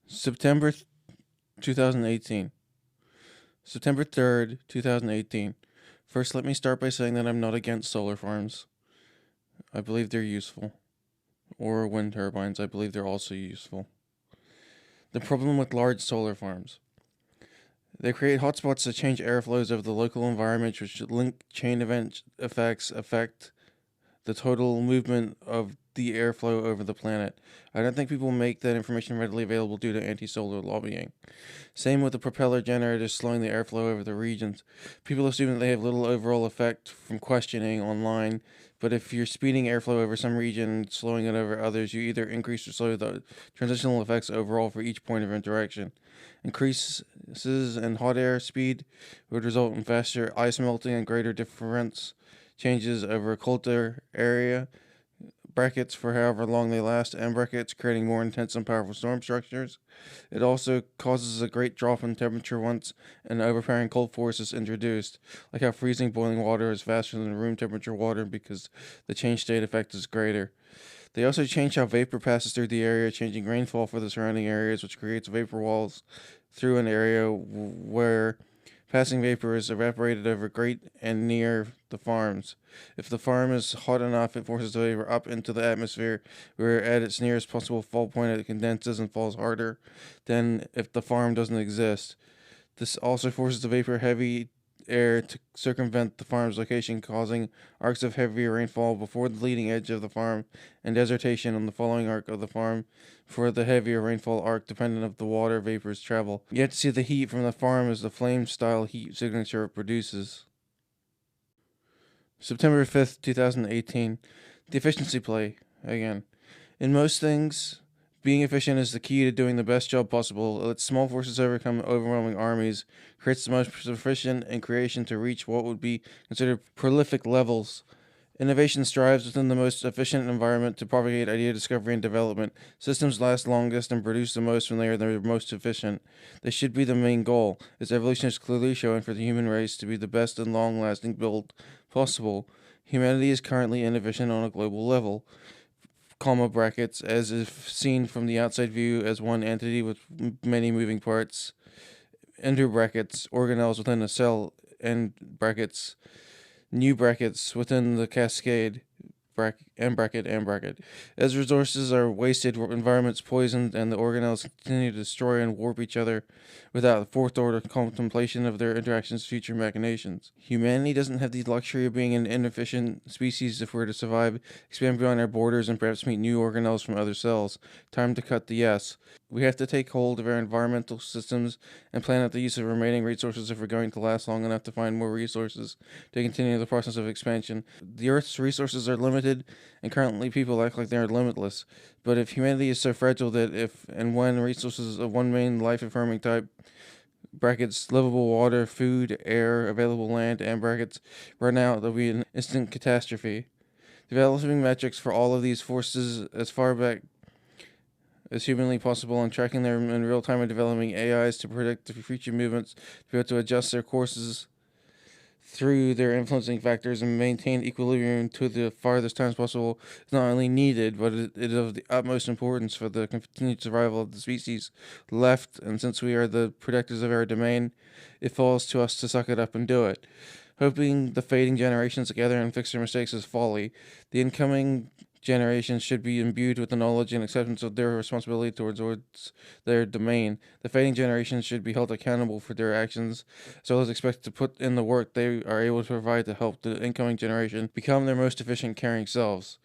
September 2018. September 3rd, 2018. First, let me start by saying that I'm not against solar farms. I believe they're useful. Or wind turbines, I believe they're also useful. The problem with large solar farms: they create hotspots that change airflows of the local environment, which link chain event effects affect the total movement of the airflow over the planet. I don't think people make that information readily available due to anti-solar lobbying. Same with the propeller generators slowing the airflow over the regions. People assume that they have little overall effect from questioning online, but if you're speeding airflow over some region and slowing it over others, you either increase or slow the transitional effects overall for each point of interaction. Increases in hot air speed would result in faster ice melting and greater difference changes over a colder area, brackets for however long they last, and brackets creating more intense and powerful storm structures. It also causes a great drop in temperature once an overpowering cold force is introduced, like how freezing boiling water is faster than room temperature water because the change state effect is greater. They also change how vapor passes through the area, changing rainfall for the surrounding areas, which creates vapor walls through an area where passing vapor is evaporated over great and near the farms. If the farm is hot enough, it forces the vapor up into the atmosphere, where at its nearest possible fall point it condenses and falls harder than if the farm doesn't exist. This also forces the vapor heavy air to circumvent the farm's location, causing arcs of heavier rainfall before the leading edge of the farm and desertation on the following arc of the farm for the heavier rainfall arc dependent of the water vapor's travel. You have to see the heat from the farm as the flame style heat signature it produces. September 5th, 2018. The efficiency play, again. In most things, being efficient is the key to doing the best job possible. It lets small forces overcome overwhelming armies, creates the most sufficient in creation to reach what would be considered prolific levels. Innovation strives within the most efficient environment to propagate idea discovery and development. Systems last longest and produce the most when they are the most efficient. This should be the main goal, as evolution has clearly shown for the human race to be the best and long-lasting build possible. Humanity is currently inefficient on a global level, comma brackets, as if seen from the outside view as one entity with many moving parts, enter brackets, organelles within a cell, and brackets, new brackets within the cascade, bracket. As resources are wasted, environments poisoned, and the organelles continue to destroy and warp each other without fourth order contemplation of their interactions' future machinations. Humanity doesn't have the luxury of being an inefficient species if we're to survive, expand beyond our borders, and perhaps meet new organelles from other cells. Time to cut the S. We have to take hold of our environmental systems and plan out the use of remaining resources if we're going to last long enough to find more resources to continue the process of expansion. The Earth's resources are limited, and currently people act like they are limitless. But if humanity is so fragile that if and when resources of one main life-affirming type, brackets, livable water, food, air, available land, and brackets, run out, there'll be an instant catastrophe. Developing metrics for all of these forces as far back as humanly possible and tracking them in real time and developing AIs to predict the future movements to be able to adjust their courses through their influencing factors and maintain equilibrium to the farthest times possible is not only needed, but it is of the utmost importance for the continued survival of the species left, and since we are the protectors of our domain, it falls to us to suck it up and do it. Hoping the fading generations together and fix their mistakes is folly. The incoming generations should be imbued with the knowledge and acceptance of their responsibility towards their domain. The fading generations should be held accountable for their actions, as well as expected to put in the work they are able to provide to help the incoming generation become their most efficient caring selves.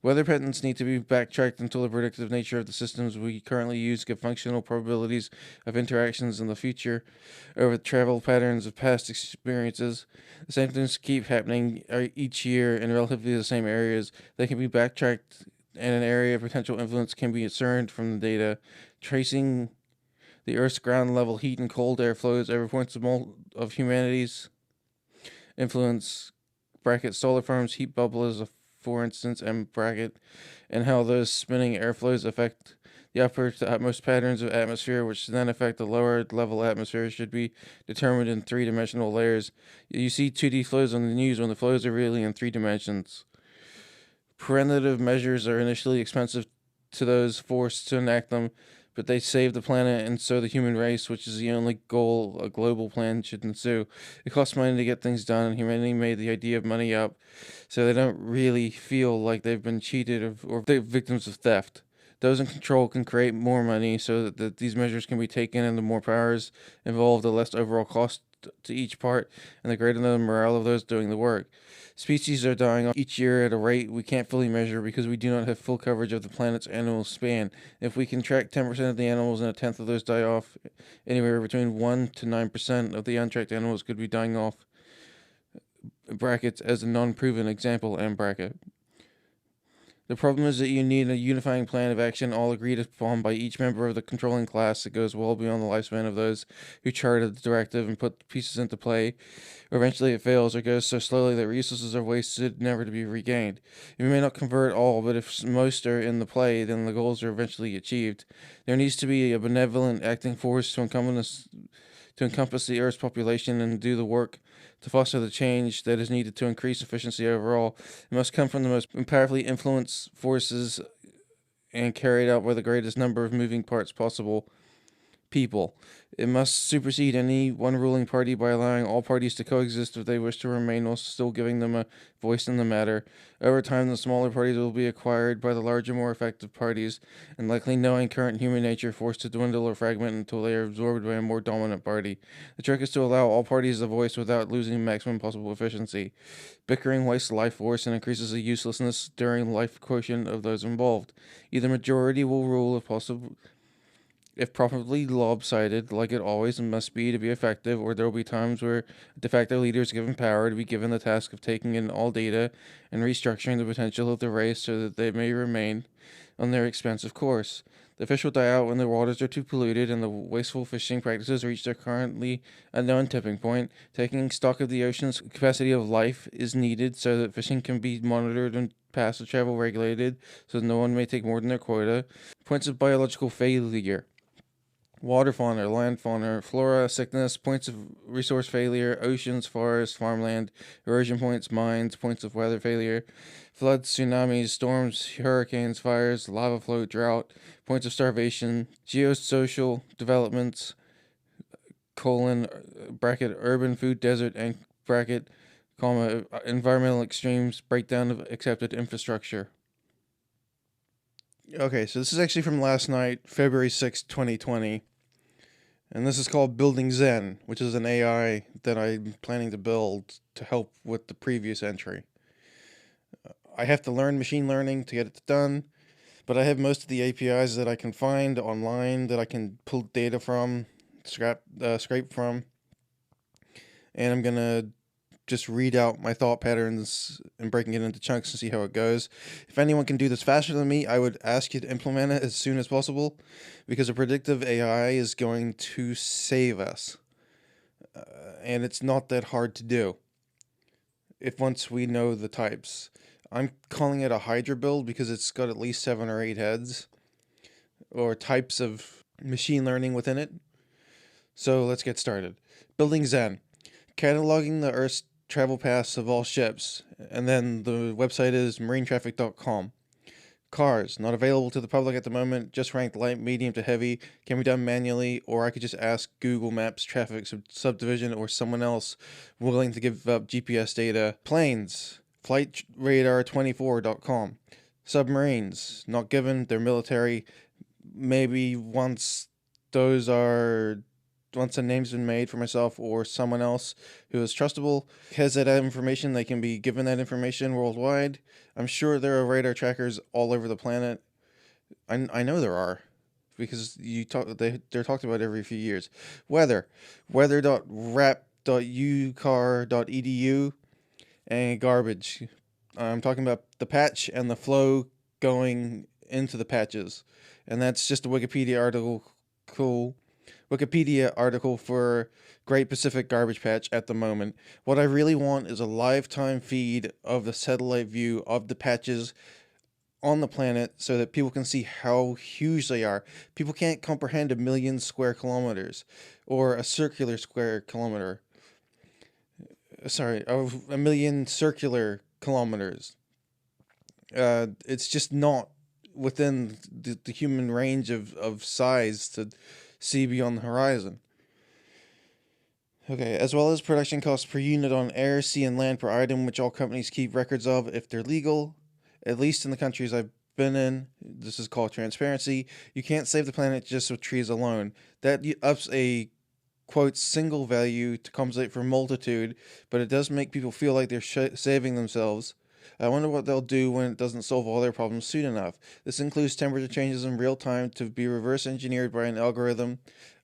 Weather patterns need to be backtracked until the predictive nature of the systems we currently use give functional probabilities of interactions in the future over the travel patterns of past experiences. The same things keep happening each year in relatively the same areas. They can be backtracked, and an area of potential influence can be discerned from the data. Tracing the Earth's ground level heat and cold air flows over points of humanity's influence, bracket solar farms, heat bubbles, for instance, and bracket, and how those spinning airflows affect the upper to utmost patterns of atmosphere, which then affect the lower level atmosphere, should be determined in three-dimensional layers. You see 2D flows on the news when the flows are really in 3 dimensions. Preventative measures are initially expensive to those forced to enact them, but they save the planet and so the human race, which is the only goal a global plan should ensue. It costs money to get things done, and humanity made the idea of money up, so they don't really feel like they've been cheated or they're victims of theft. Those in control can create more money so that these measures can be taken, and the more powers involved, the less overall cost to each part, and the greater the morale of those doing the work. Species are dying off each year at a rate we can't fully measure because we do not have full coverage of the planet's animal span. If we can track 10% of the animals and a tenth of those die off, anywhere between 1 to 9% of the untracked animals could be dying off. Brackets as a non proven example and bracket. The problem is that you need a unifying plan of action all agreed upon by each member of the controlling class that goes well beyond the lifespan of those who charted the directive and put the pieces into play, or eventually it fails or goes so slowly that resources are wasted, never to be regained. You may not convert all, but if most are in the play, then the goals are eventually achieved. There needs to be a benevolent acting force to encompass the Earth's population and do the work to foster the change that is needed to increase efficiency overall. It must come from the most powerfully influenced forces and carried out by the greatest number of moving parts possible. People. It must supersede any one ruling party by allowing all parties to coexist if they wish to remain, while still giving them a voice in the matter. Over time, the smaller parties will be acquired by the larger, more effective parties, and likely knowing current human nature forced to dwindle or fragment until they are absorbed by a more dominant party. The trick is to allow all parties a voice without losing maximum possible efficiency. Bickering wastes life force and increases the uselessness during life quotient of those involved. Either majority will rule if possible, if properly lopsided, like it always must be to be effective, or there will be times where de facto leader is given power to be given the task of taking in all data and restructuring the potential of the race so that they may remain on their expensive course. The fish will die out when the waters are too polluted and the wasteful fishing practices reach their currently unknown tipping point. Taking stock of the ocean's capacity of life is needed so that fishing can be monitored and pass of travel regulated so that no one may take more than their quota. Points of biological failure. Water fauna, land fauna, flora, sickness, points of resource failure, oceans, forests, farmland, erosion points, mines, points of weather failure, floods, tsunamis, storms, hurricanes, fires, lava flow, drought, points of starvation, geosocial developments, bracket, urban food desert, and bracket, environmental extremes, breakdown of accepted infrastructure. Okay, so this is actually from last night, February 6th, 2020. And this is called Building Zen, which is an AI that I'm planning to build to help with the previous entry. I have to learn machine learning to get it done, but I have most of the APIs that I can find online that I can pull data from, scrape from, and I'm going to just read out my thought patterns and breaking it into chunks and see how it goes. If anyone can do this faster than me, I would ask you to implement it as soon as possible, because a predictive AI is going to save us. And it's not that hard to do if once we know the types. I'm calling it a Hydra build because it's got at least 7 or 8 heads or types of machine learning within it. So let's get started. Building Zen. Cataloging the Earth's travel paths of all ships, and then the website is marinetraffic.com. Cars, not available to the public at the moment, just ranked light, medium to heavy, can be done manually, or I could just ask Google Maps traffic subdivision or someone else willing to give up GPS data. Planes, flightradar24.com. Submarines, not given, they're military. Maybe once a name's been made for myself or someone else who is trustable, has that information, they can be given that information worldwide. I'm sure there are radar trackers all over the planet. I know there are, because they're talked about every few years. weather.rap.ucar.edu, and garbage. I'm talking about the patch and the flow going into the patches, and that's just a Wikipedia article for Great Pacific Garbage Patch at the moment. What I really want is a live-time feed of the satellite view of the patches on the planet so that people can see how huge they are. People can't comprehend 1,000,000 square kilometers or a circular square kilometer. Sorry, 1,000,000 circular kilometers. It's just not within the human range of size to see beyond the horizon. Okay, as well as production costs per unit on air, sea, and land per item, which all companies keep records of if they're legal, at least in the countries I've been in. This is called transparency. You can't save the planet just with trees alone. That ups a quote single value to compensate for multitude, but it does make people feel like they're saving themselves. I wonder what they'll do when it doesn't solve all their problems soon enough. This includes temperature changes in real time to be reverse engineered by an algorithm.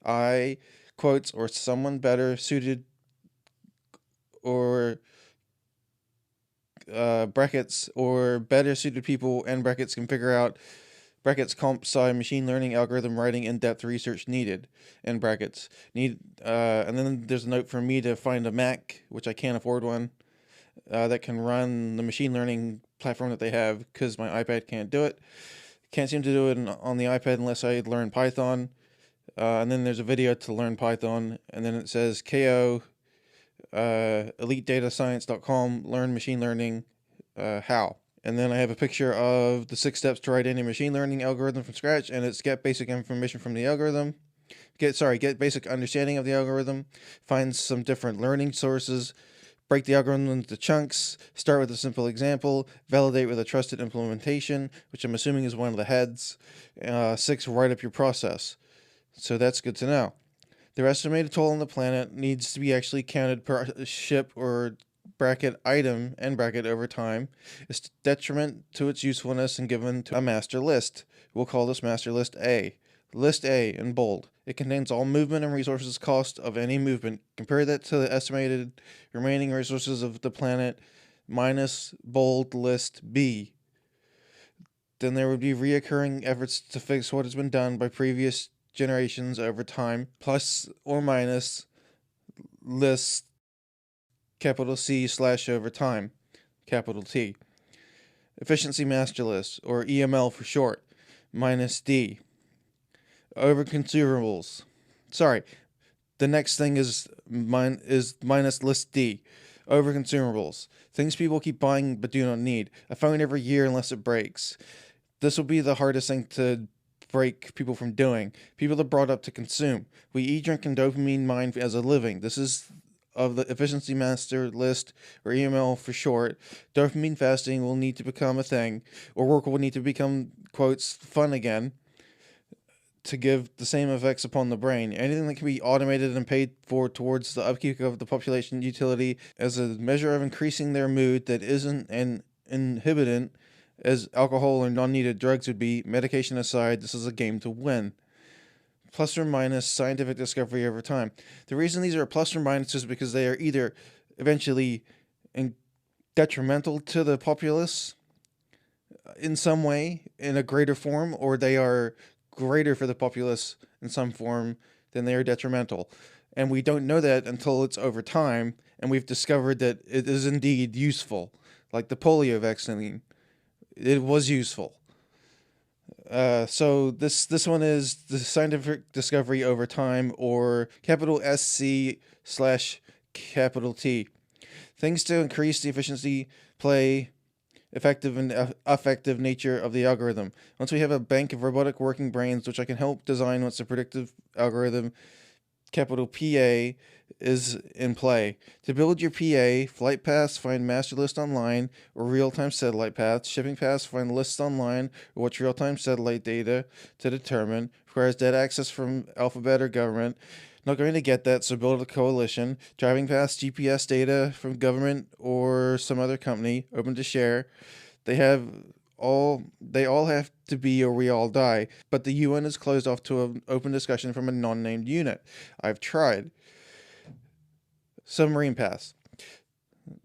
I, quotes, or someone better suited, or brackets, or better suited people and brackets can figure out brackets comp sci machine learning algorithm writing in-depth research needed and brackets need and then there's a note for me to find a Mac, which I can't afford one, that can run the machine learning platform that they have, because my iPad can't do it. Can't seem to do it on the iPad unless I learn Python. And then there's a video to learn Python, and then it says KO elitedatascience.com learn machine learning how. And then I have a picture of the 6 steps to write any machine learning algorithm from scratch, and it's get basic information from the algorithm. Get basic understanding of the algorithm, find some different learning sources, break the algorithm into chunks, start with a simple example, validate with a trusted implementation, which I'm assuming is one of the heads. 6, write up your process. So that's good to know. Their estimated toll on the planet needs to be actually counted per ship or bracket item and bracket over time. It's detriment to its usefulness and given to a master list. We'll call this master list A. List A in bold. It contains all movement and resources cost of any movement. Compare that to the estimated remaining resources of the planet minus bold list B. Then there would be reoccurring efforts to fix what has been done by previous generations over time, plus or minus list capital C / over time, capital T. Efficiency master list, or EML for short, minus D. Over consumables. Sorry, the next thing is minus list D. Over consumables. Things people keep buying but do not need. A phone every year unless it breaks. This will be the hardest thing to break people from doing. People are brought up to consume. We eat, drink, and dopamine mine as a living. This is of the efficiency master list, or EML for short. Dopamine fasting will need to become a thing, or work will need to become, quotes, fun again, to give the same effects upon the brain. Anything that can be automated and paid for towards the upkeep of the population utility as a measure of increasing their mood that isn't an inhibitant as alcohol or non-needed drugs would be. Medication aside, this is a game to win. Plus or minus scientific discovery over time. The reason these are plus or minus is because they are either eventually detrimental to the populace in some way, in a greater form, or they are greater for the populace in some form than they are detrimental. And we don't know that until it's over time, and we've discovered that it is indeed useful. Like the polio vaccine, it was useful. So this one is the scientific discovery over time, or capital SC / capital T. Things to increase the efficiency, play, effective and effective nature of the algorithm. Once we have a bank of robotic working brains, which I can help design once the predictive algorithm, capital PA, is in play. To build your PA, flight paths, find master list online, or real-time satellite paths. Shipping paths, find lists online, or watch real-time satellite data to determine. Requires data access from alphabet or government. Not going to get that, so build a coalition. Driving paths, GPS data from government or some other company, open to share. They all have to be, or we all die. But the UN is closed off to an open discussion from a non-named unit. I've tried. Submarine paths.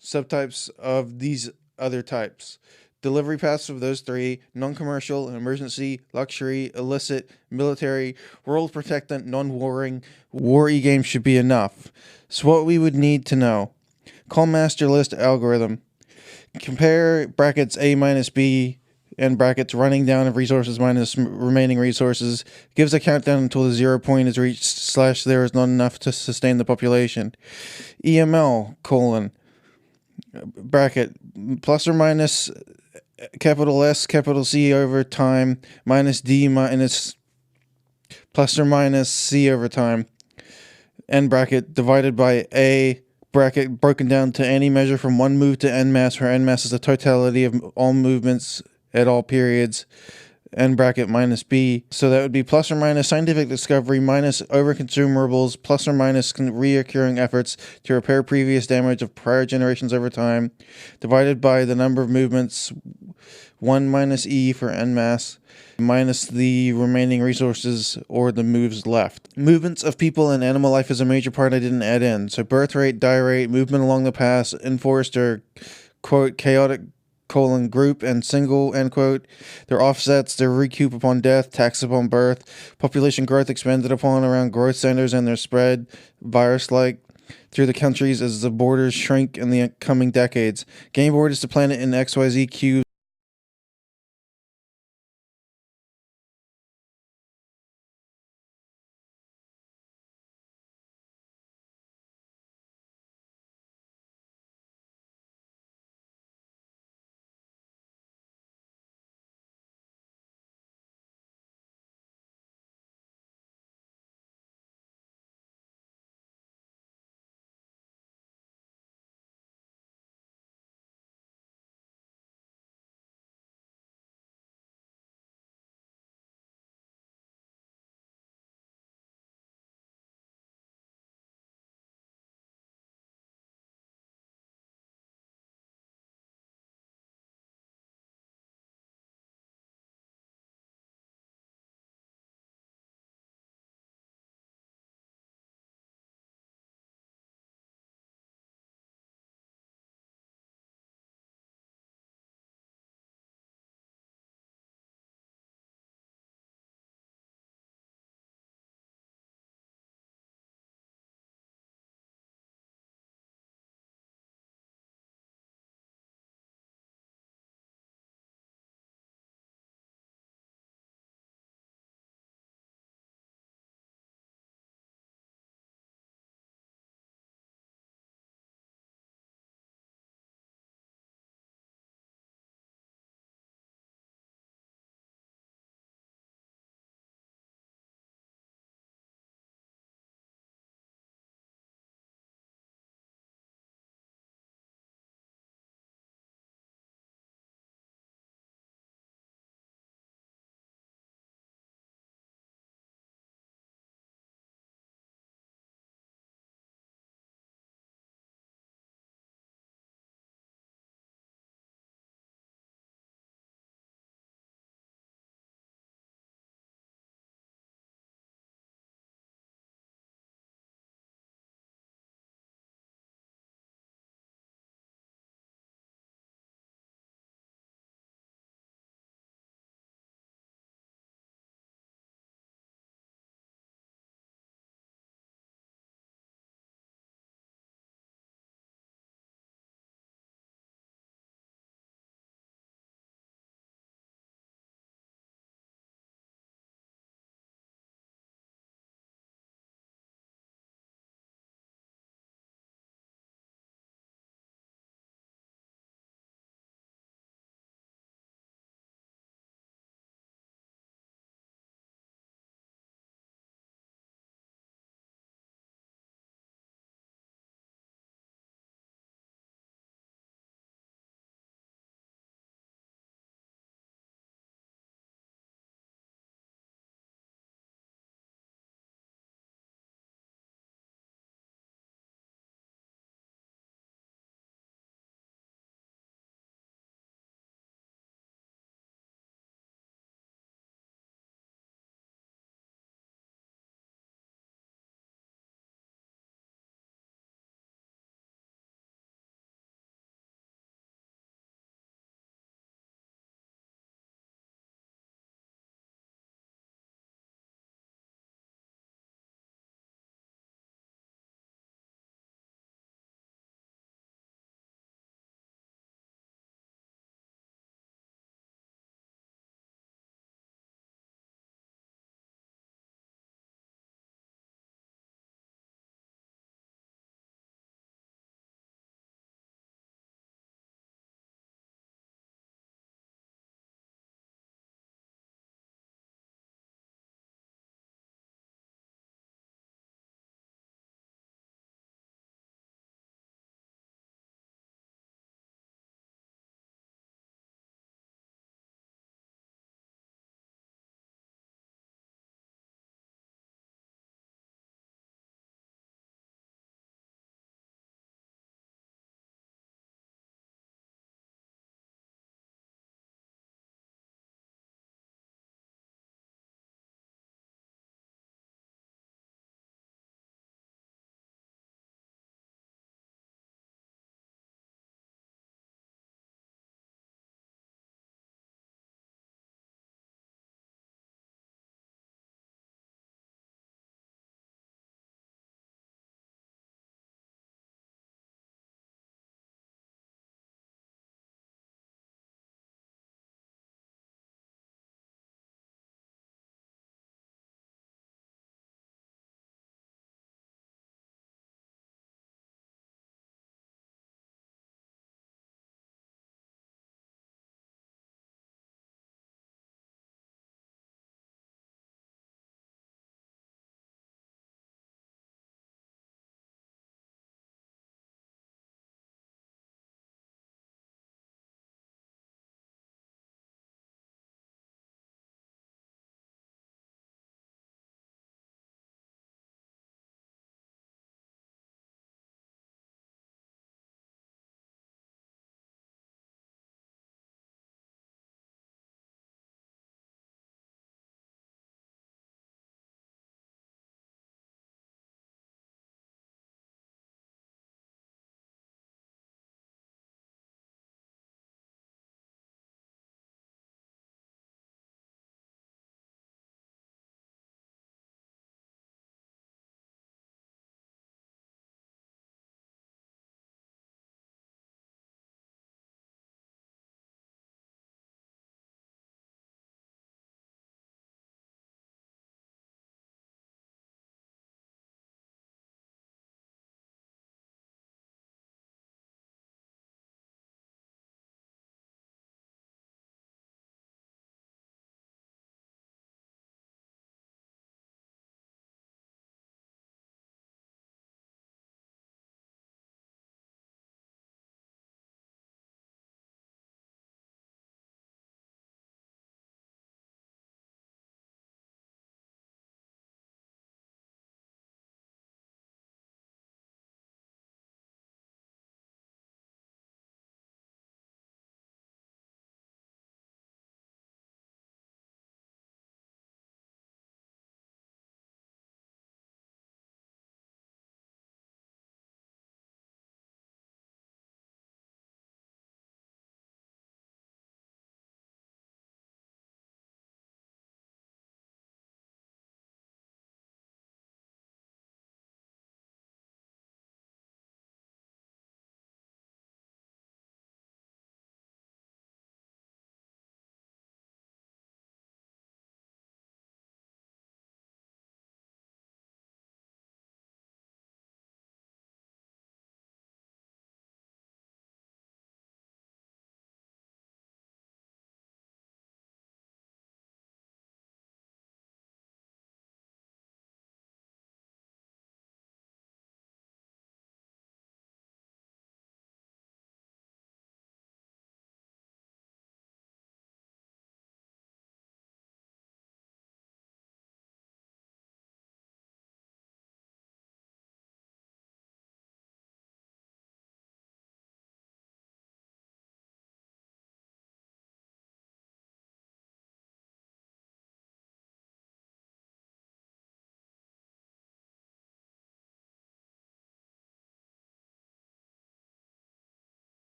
Subtypes of these other types. Delivery paths of those 3: non-commercial, emergency, luxury, illicit, military, world protectant, non-warring. War e-game should be enough. So what we would need to know. Call master list algorithm. Compare brackets A minus B and brackets running down of resources minus remaining resources. Gives a countdown until the 0 point is reached / there is not enough to sustain the population. EML : bracket plus or minus capital S, capital C over time, minus D minus plus or minus C over time, n bracket, divided by A bracket, broken down to any measure from one move to n mass, where n mass is the totality of all movements at all periods, n bracket minus B. So that would be plus or minus scientific discovery minus overconsumables plus or minus reoccurring efforts to repair previous damage of prior generations over time, divided by the number of movements, 1 minus E for n mass, minus the remaining resources or the moves left. Movements of people and animal life is a major part I didn't add in. So birth rate, die rate, movement along the pass, enforced or, quote, chaotic, group and single, end quote. Their offsets, their recoup upon death, tax upon birth, population growth expanded upon around growth centers and their spread, virus-like, through the countries as the borders shrink in the coming decades. Game board is the planet in XYZ cubes.